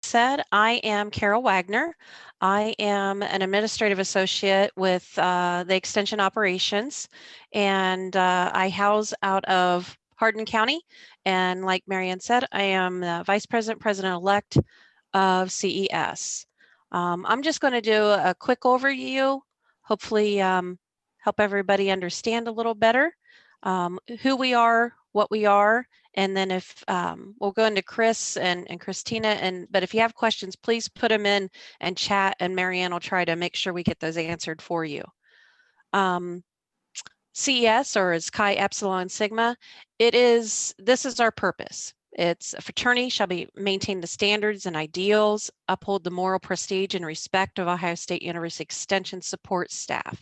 said, I am Carol Wagner. I am an administrative associate with the Extension Operations, and I house out of Hardin County. And like Marianne said, I am the Vice President, President-elect of CES. I'm just going to do a quick overview, hopefully help everybody understand a little better who we are, what we are, and then if we'll go into Chris and Christina, but if you have questions, please put them in and chat, and Marianne will try to make sure we get those answered for you. CES, or as Chi Epsilon Sigma, this is our purpose. It's a fraternity shall be maintain the standards and ideals, uphold the moral prestige and respect of Ohio State University Extension support staff.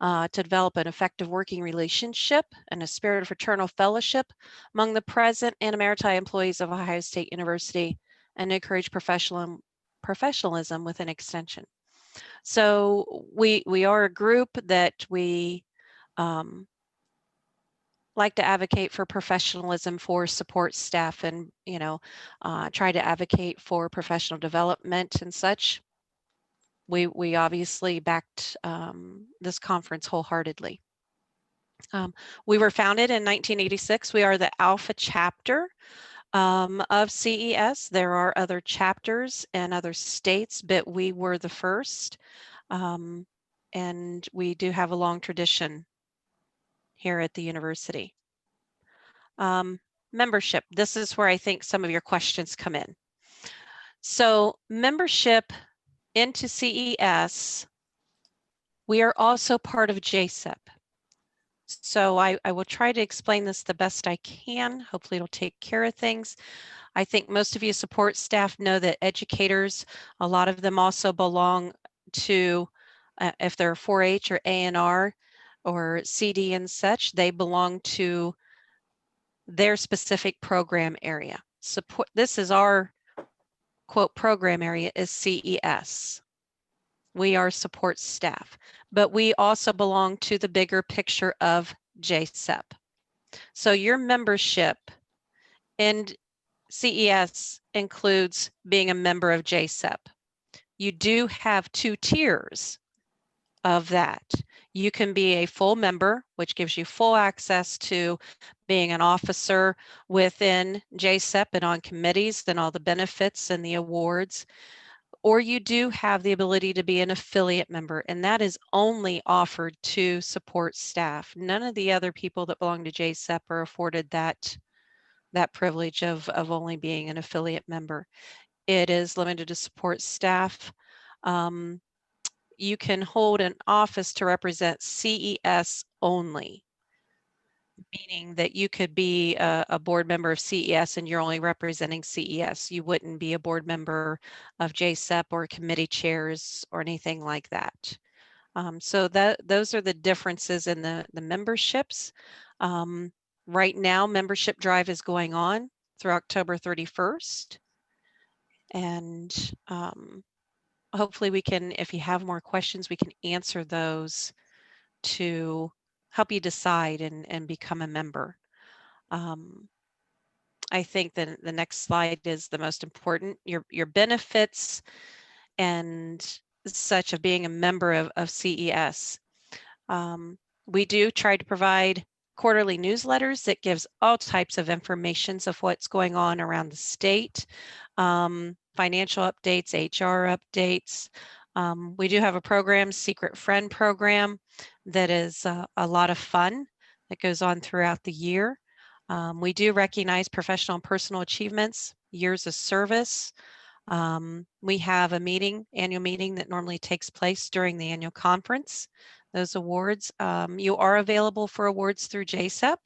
To develop an effective working relationship and a spirit of fraternal fellowship among the present and emeriti employees of Ohio State University, and encourage professionalism within Extension. So we are a group that we like to advocate for professionalism for support staff, and try to advocate for professional development and such. We obviously backed this conference wholeheartedly. We were founded in 1986. We are the Alpha chapter of CES. There are other chapters in other states, but we were the first. And we do have a long tradition here at the university. Membership. This is where I think some of your questions come in. So membership into CES, we are also part of JCEP. So I will try to explain this the best I can. Hopefully it'll take care of things. I think most of you support staff know that educators, a lot of them also belong to, if they're 4-H or A&R or CD and such, they belong to their specific program area. Support. This is our quote program area is CES. We are support staff, but we also belong to the bigger picture of JCEP. So your membership in CES includes being a member of JCEP. You do have 2 tiers of that. You can be a full member, which gives you full access to being an officer within JCEP and on committees and all the benefits and the awards. Or you do have the ability to be an affiliate member, and that is only offered to support staff. None of the other people that belong to JCEP are afforded that privilege of only being an affiliate member. It is limited to support staff. You can hold an office to represent CES only, meaning that you could be a board member of CES and you're only representing CES. You wouldn't be a board member of JCEP or committee chairs or anything like that. So those are the differences in the memberships. Right now, membership drive is going on through October 31st. And hopefully we can, if you have more questions, we can answer those to help you decide and become a member. I think that the next slide is the most important. Your benefits and such of being a member of CES. We do try to provide quarterly newsletters that gives all types of informations of what's going on around the state, financial updates, HR updates. We do have a program, Secret Friend program, that is a lot of fun that goes on throughout the year. We do recognize professional and personal achievements, years of service. We have a annual meeting that normally takes place during the annual conference. Those awards, you are available for awards through JCEP,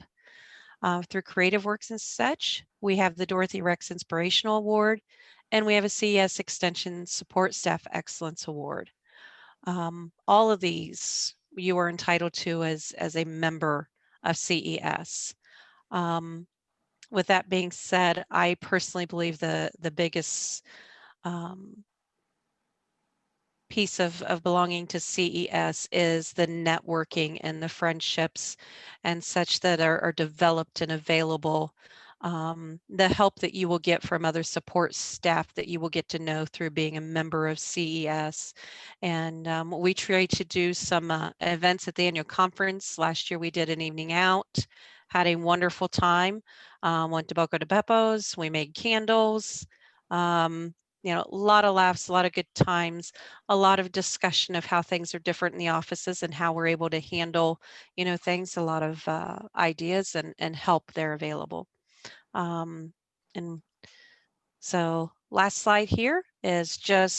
through Creative Works and such. We have the Dorothy Rex Inspirational Award, and we have a CES Extension Support Staff Excellence Award. All of these you are entitled to as a member of CES. With that being said, I personally believe the biggest piece of belonging to CES is the networking and the friendships and such that are developed and available the help that you will get from other support staff that you will get to know through being a member of CES. And we try to do some events at the annual conference. Last year we did an evening out, had a wonderful time, went to Boca de Beppo's, we made candles, you know, a lot of laughs, a lot of good times, a lot of discussion of how things are different in the offices and how we're able to handle, you know, things, a lot of ideas and help there available. And so last slide here is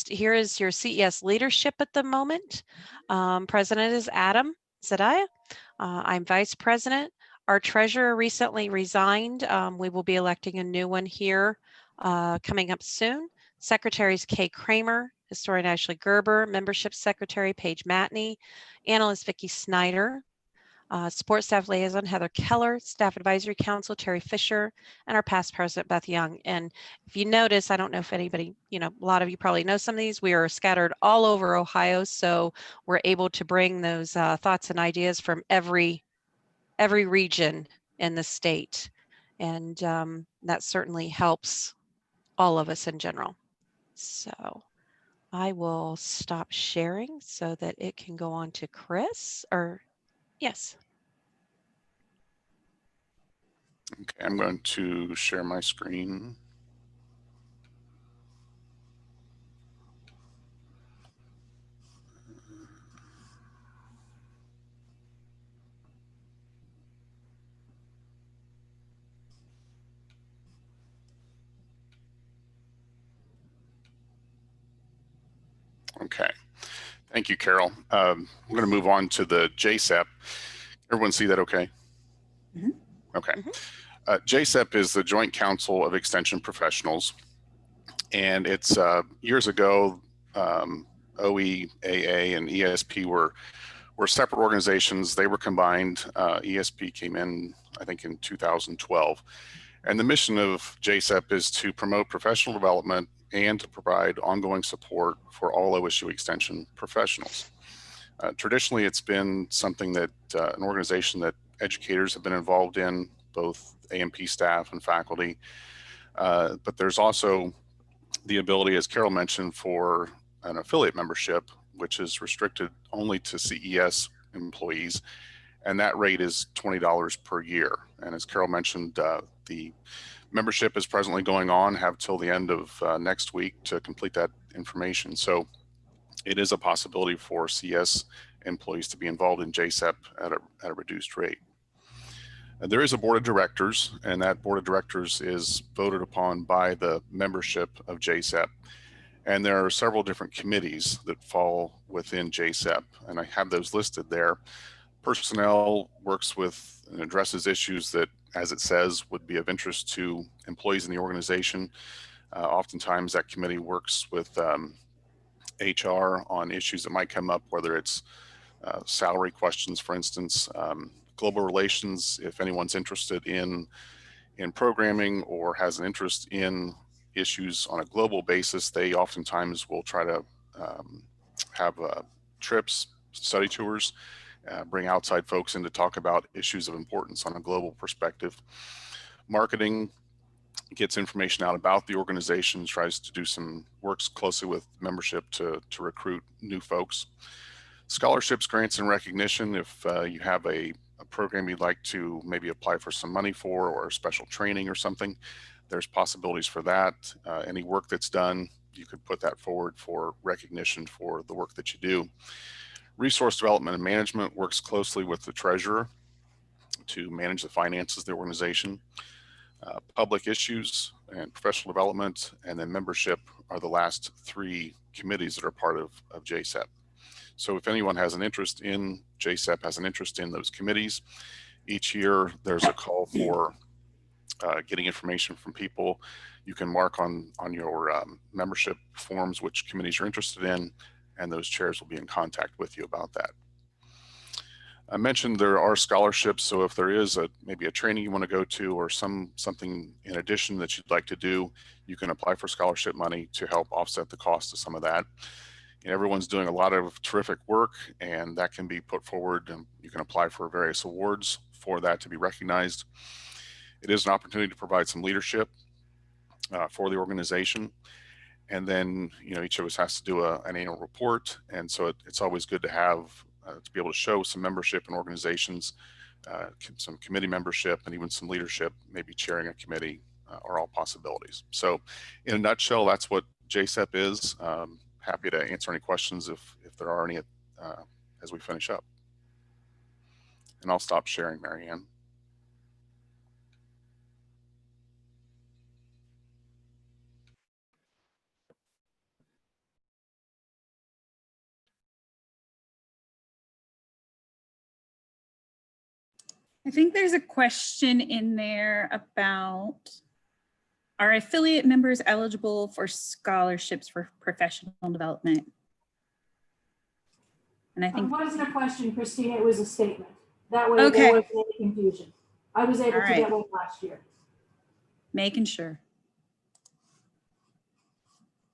here is your CES leadership at the moment. President is Adam Zadiah. I'm vice president. Our treasurer recently resigned. We will be electing a new one here coming up soon. Secretary is Kay Kramer, historian Ashley Gerber, membership secretary Paige Matney, analyst Vicki Snyder, support staff liaison Heather Keller, staff advisory council Terry Fisher, and our past president Beth Young. And if you notice, I don't know if anybody, you know, a lot of you probably know some of these. We are scattered all over Ohio, so we're able to bring those thoughts and ideas from every region in the state, and that certainly helps all of us in general. So I will stop sharing so that it can go on to Chris. Or yes. Okay, I'm going to share my screen. Okay, thank you, Carol. We're going to move on to the JCEP. Everyone see that okay? Mm-hmm. Okay. JCEP is the Joint Council of Extension Professionals, and it's years ago, OEAA and ESP were separate organizations. They were combined. ESP came in, I think, in 2012. And the mission of JCEP is to promote professional development and to provide ongoing support for all OSU Extension professionals. Traditionally, it's been something that an organization that educators have been involved in, both AMP staff and faculty. But there's also the ability, as Carol mentioned, for an affiliate membership, which is restricted only to CES employees, and that rate is $20 per year. And as Carol mentioned, the membership is presently going on, have till the end of next week to complete that information. So it is a possibility for CES employees to be involved in JCEP at a reduced rate. There is a board of directors, and that board of directors is voted upon by the membership of JCEP. And there are several different committees that fall within JCEP, and I have those listed there. Personnel works with and addresses issues that, as it says, would be of interest to employees in the organization. Oftentimes that committee works with HR on issues that might come up, whether it's salary questions, for instance, global relations, if anyone's interested in programming or has an interest in issues on a global basis, they oftentimes will try to have trips, study tours, bring outside folks in to talk about issues of importance on a global perspective. Marketing gets information out about the organization, tries to do works closely with membership to recruit new folks. Scholarships, grants, and recognition. If you have a program you'd like to maybe apply for some money for, or special training or something, there's possibilities for that. Any work that's done, you could put that forward for recognition for the work that you do. Resource development and management works closely with the treasurer to manage the finances of the organization. Public issues and professional development, and then membership are the last three committees that are part of JCEP. So if anyone has an interest in JCEP, has an interest in those committees, each year there's a call for getting information from people. You can mark on your membership forms which committees you're interested in, and those chairs will be in contact with you about that. I mentioned there are scholarships, so if there is maybe a training you want to go to, or something in addition that you'd like to do, you can apply for scholarship money to help offset the cost of some of that. And everyone's doing a lot of terrific work, and that can be put forward, and you can apply for various awards for that to be recognized. It is an opportunity to provide some leadership for the organization. And then, you know, each of us has to do an annual report. And so it's always good to have, to be able to show some membership in organizations, some committee membership, and even some leadership, maybe chairing a committee are all possibilities. So in a nutshell, that's what JCEP is. Happy to answer any questions if there are any as we finish up. And I'll stop sharing, Marianne. I think there's a question in there about, are affiliate members eligible for scholarships for professional development? And I think It wasn't a question, Christina, it was a statement. That way Okay. there wasn't any confusion. I was able All to right. get one last year. making sure.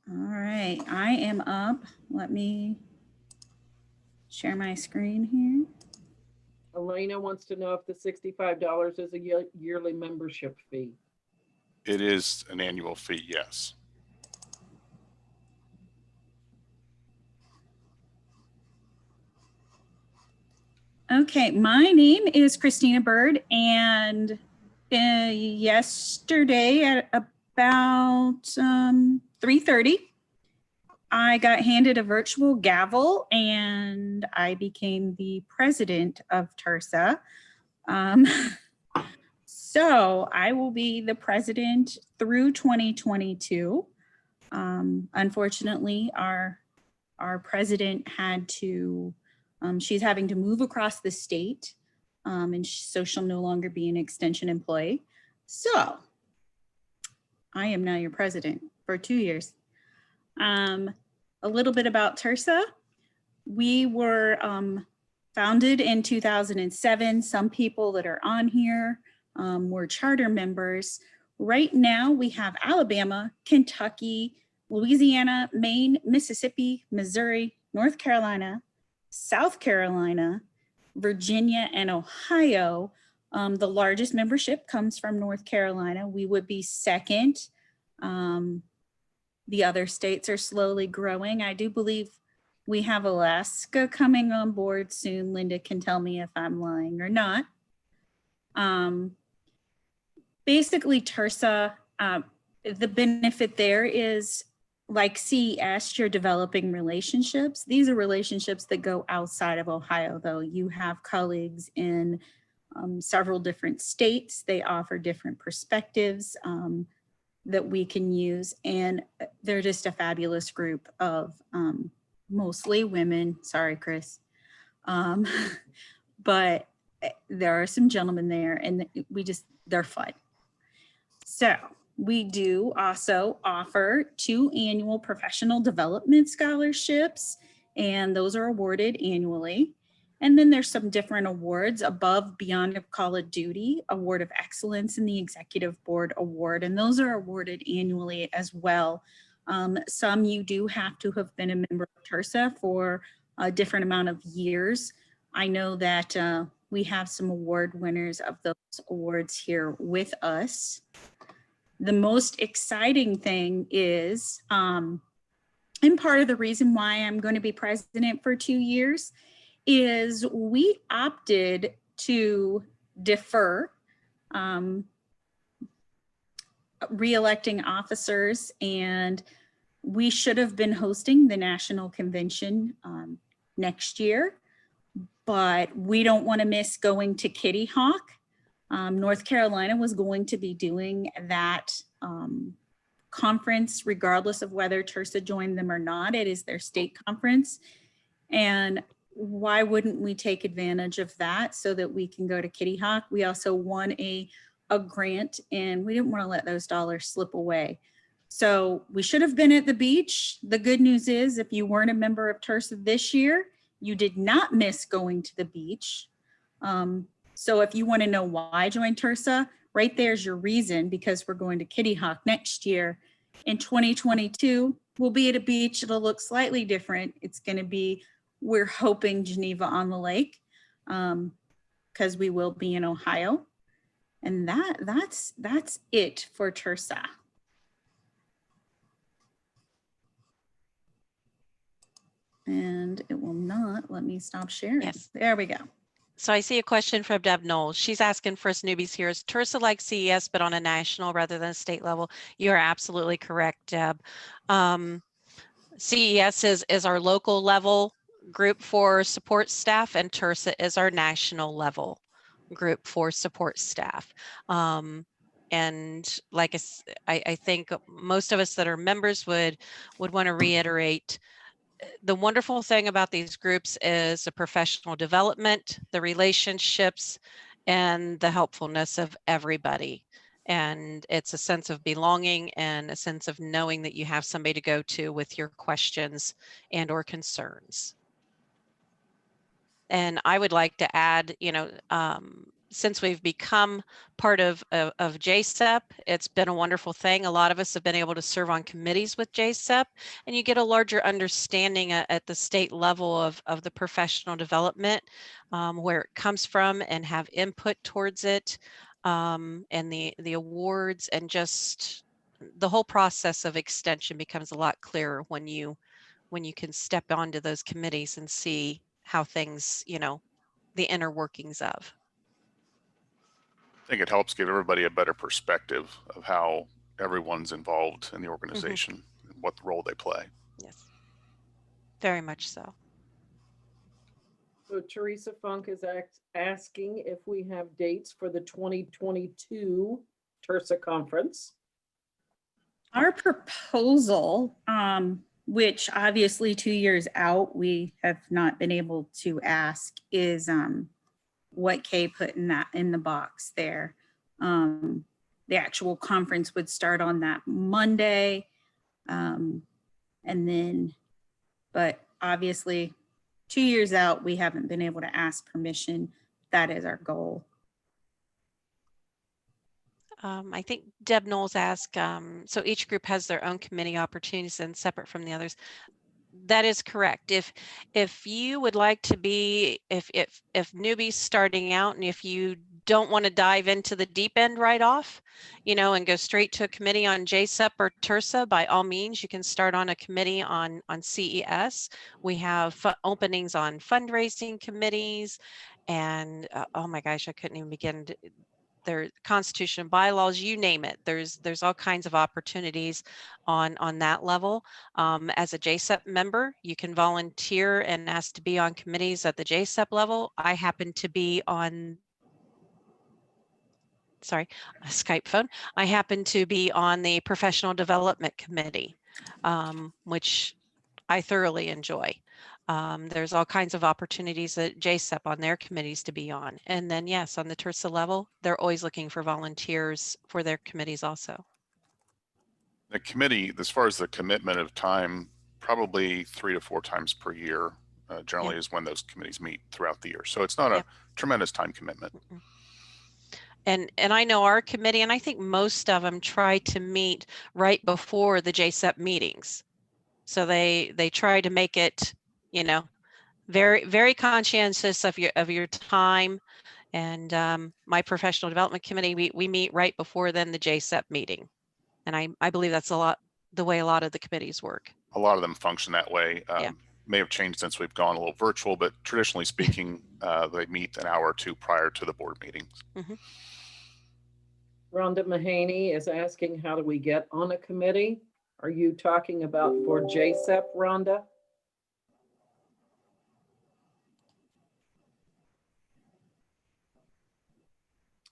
All right, I am up. Let me share my screen here. Elena wants to know if the $65 is a yearly membership fee. It is an annual fee, yes. Okay, my name is Christina Byrd, and yesterday at about 3:30, I got handed a virtual gavel and I became the president of TERSSA. So I will be the president through 2022. Unfortunately, our president had to, she's having to move across the state, and so she'll no longer be an extension employee. So I am now your president for 2 years. A little bit about TERSSA. We were founded in 2007. Some people that are on here were charter members. Right now we have Alabama, Kentucky, Louisiana, Maine, Mississippi, Missouri, North Carolina, South Carolina, Virginia, and Ohio. The largest membership comes from North Carolina. We would be second. The other states are slowly growing. I do believe we have Alaska coming on board soon. Linda can tell me if I'm lying or not. Basically, TERSSA, the benefit there is, like CES, you're developing relationships. These are relationships that go outside of Ohio, though. You have colleagues in several different states. They offer different perspectives that we can use. And they're just a fabulous group of mostly women. Sorry, Chris. But there are some gentlemen there, and they're fun. So we do also offer 2 annual professional development scholarships, and those are awarded annually. And then there's some different awards above, beyond of Call of Duty, Award of Excellence, and the Executive Board Award, and those are awarded annually as well. Some you do have to have been a member of TERSSA for a different amount of years. I know that we have some award winners of those awards here with us. The most exciting thing is, and part of the reason why I'm going to be president for 2 years, is we opted to defer re-electing officers, and we should have been hosting the national convention next year, but we don't want to miss going to Kitty Hawk. North Carolina was going to be doing that conference regardless of whether TERSSA joined them or not. It is their state conference. And why wouldn't we take advantage of that so that we can go to Kitty Hawk? We also won a grant, and we didn't want to let those dollars slip away. So we should have been at the beach. The good news is, if you weren't a member of TERSSA this year, you did not miss going to the beach. So if you want to know why I joined TERSSA, right there's your reason, because we're going to Kitty Hawk next year. In 2022, we'll be at a beach. It'll look slightly different. It's going to be, we're hoping, Geneva on the Lake, because we will be in Ohio. And that's it for TERSSA. And it will not let me stop sharing. Yes. There we go. So I see a question from Deb Knowles. She's asking for us newbies here, is TERSSA like CES, but on a national rather than a state level? You are absolutely correct, Deb. CES is our local level group for support staff, and TERSSA is our national level group for support staff. And like I think most of us that are members would want to reiterate, the wonderful thing about these groups is the professional development, the relationships, and the helpfulness of everybody. And it's a sense of belonging and a sense of knowing that you have somebody to go to with your questions and or concerns. And I would like to add, since we've become part of JCEP, it's been a wonderful thing. A lot of us have been able to serve on committees with JCEP, and you get a larger understanding at the state level of the professional development, where it comes from, and have input towards it, and the awards, and just the whole process of extension becomes a lot clearer when you can step onto those committees and see how things, the inner workings of. I think it helps give everybody a better perspective of how everyone's involved in the organization and what role they play. Yes, very much so. So Teresa Funk is asking if we have dates for the 2022 TERSSA conference. Our proposal, which obviously 2 years out, we have not been able to ask, is what Kay put in the box there. The actual conference would start on that Monday. And then, but obviously 2 years out, we haven't been able to ask permission. That is our goal. I think Deb Knowles asked, so each group has their own committee opportunities and separate from the others. That is correct. If you would like to be, if newbies starting out, and if you don't want to dive into the deep end right off, and go straight to a committee on JCEP or TERSSA, by all means, you can start on a committee on CES. We have openings on fundraising committees, and oh my gosh, I couldn't even begin to, their constitution, bylaws, you name it. There's all kinds of opportunities on that level. As a JCEP member, you can volunteer and ask to be on committees at the JCEP level. I happen to be on, sorry, a Skype phone. I happen to be on the professional development committee, which I thoroughly enjoy. There's all kinds of opportunities at JCEP on their committees to be on. And then yes, on the TERSSA level, they're always looking for volunteers for their committees also. The committee, as far as the commitment of time, probably 3 to 4 times per year generally is when those committees meet throughout the year. So it's not a tremendous time commitment. And I know our committee, and I think most of them try to meet right before the JCEP meetings. So they try to make it, very, very conscientious of your time. And my professional development committee, we meet right before then the JCEP meeting. And I believe that's the way a lot of the committees work. A lot of them function that way. May have changed since we've gone a little virtual, but traditionally speaking, they meet an hour or two prior to the board meetings. Rhonda Mahaney is asking, how do we get on a committee? Are you talking about for JCEP, Rhonda?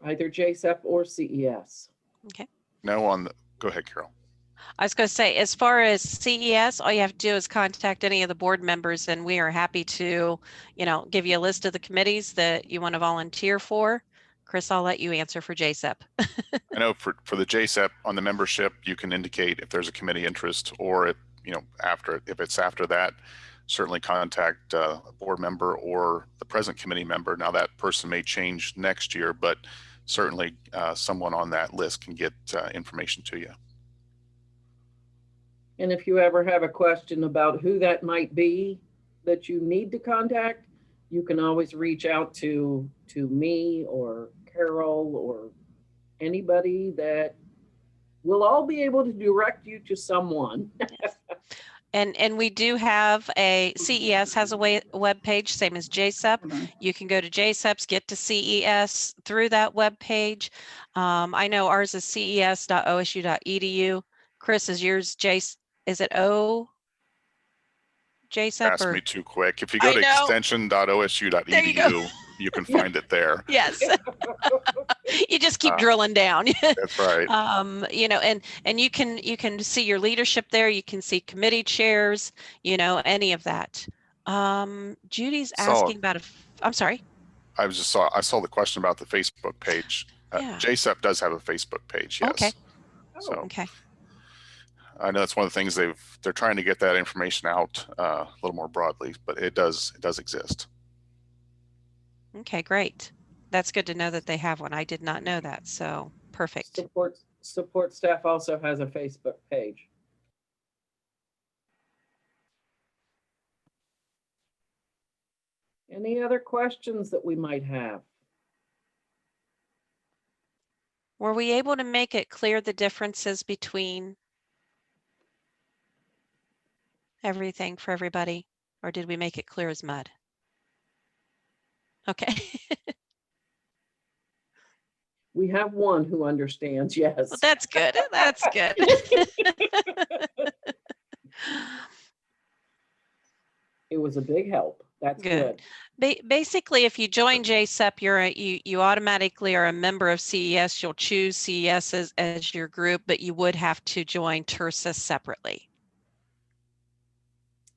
Either JCEP or CES. Okay. No, go ahead, Carol. I was going to say, as far as CES, all you have to do is contact any of the board members, and we are happy to, give you a list of the committees that you want to volunteer for. Chris, I'll let you answer for JCEP. I know for the JCEP on the membership, you can indicate if there's a committee interest, or if it's after that, certainly contact a board member or the present committee member. Now that person may change next year, but certainly someone on that list can get information to you. And if you ever have a question about who that might be that you need to contact, you can always reach out to me or Carol or anybody that we'll all be able to direct you to someone. Yes. And we do have CES has a web page, same as JCEP. You can go to JCEP's, get to CES through that web page. I know ours is ces.osu.edu. Chris, is yours is it JCEP Ask or? me too quick. If you go I to know. extension.osu.edu, There you go. you can find it there. Yes. You just keep Uh, drilling down. That's right. And you can see your leadership there. You can see committee chairs, any of that. Judy's asking about I'm sorry. I saw the question about the Facebook page. Yeah. JCEP does have a Facebook page. Yes. Okay. So Okay. I know that's one of the things they're trying to get that information out a little more broadly, but it does exist. Okay, great. That's good to know that they have one. I did not know that. So perfect. Support staff also has a Facebook page. Any other questions that we might have? Were we able to make it clear the differences between everything for everybody, or did we make it clear as mud? Okay. We have one who understands, yes. Well, that's good. That's good. It was a big help. That's Good. good. Basically, if you join JCEP, you automatically are a member of CES. You'll choose CES as your group, but you would have to join TERSSA separately.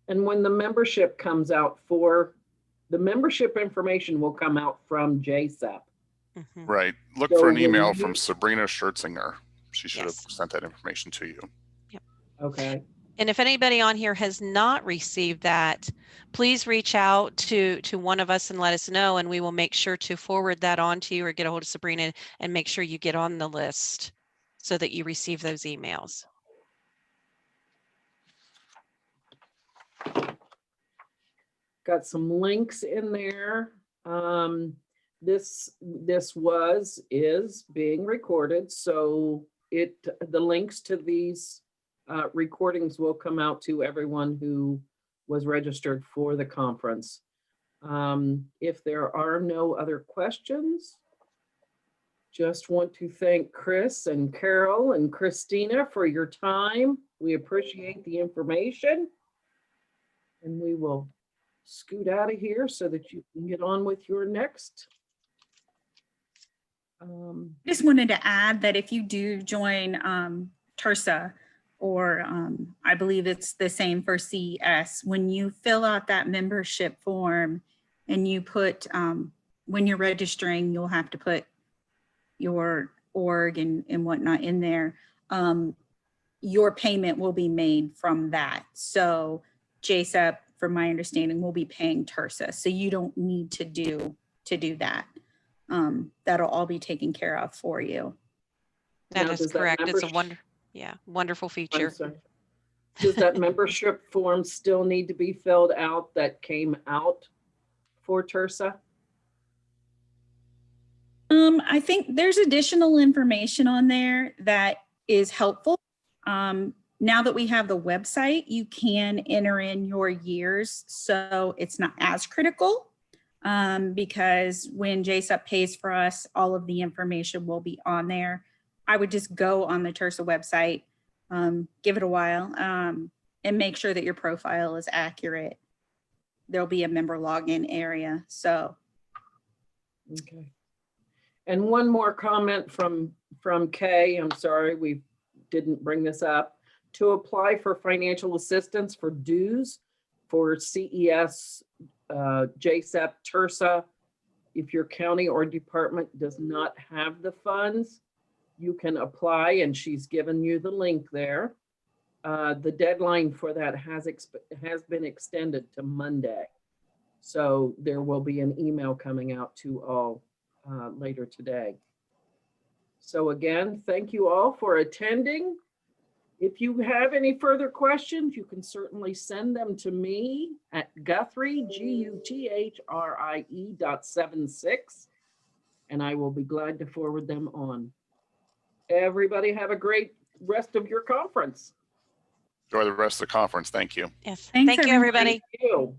And when the membership comes out the membership information will come out from JCEP. Mm-hmm. Right. Look So for an when email you- from Sabrina Schertzinger. She should Yes. have sent that information to you. Okay. And if anybody on here has not received that, please reach out to one of us and let us know, and we will make sure to forward that on to you or get a hold of Sabrina and make sure you get on the list so that you receive those emails. Got some links in there. This is being recorded, so the links to these recordings will come out to everyone who was registered for the conference. If there are no other questions, just want to thank Chris and Carol and Christina for your time. We appreciate the information. And we will scoot out of here so that you can get on with your next. Just wanted to add that if you do join TERSSA, or I believe it's the same for CES, when you fill out that membership form and you put, when you're registering, you'll have to put your org and whatnot in there. Your payment will be made from that. So JCEP, from my understanding, will be paying TERSSA. So you don't need to do that. That'll all be taken care of for you. That Now, is does that correct. It's a membership- wonderful I'm feature. sorry. Does that membership form still need to be filled out that came out for TERSSA? I think there's additional information on there that is helpful. Now that we have the website, you can enter in your years, so it's not as critical, because when JCEP pays for us, all of the information will be on there. I would just go on the TERSSA website, give it a while, and make sure that your profile is accurate. There'll be a member login area, so. Okay. And one more comment from Kay. I'm sorry, we didn't bring this up. To apply for financial assistance for dues for CES, JCEP, TERSSA, if your county or department does not have the funds, you can apply, and she's given you the link there. The deadline for that has been extended to Monday. So there will be an email coming out to all later today. So again, thank you all for attending. If you have any further questions, you can certainly send them to me at Guthrie, GUTHRIE.76, and I will be glad to forward them on. Everybody have a great rest of your conference. Enjoy the rest of the conference. Thank you. Yes. Thanks, Thank you, everyone. everybody. Thank you.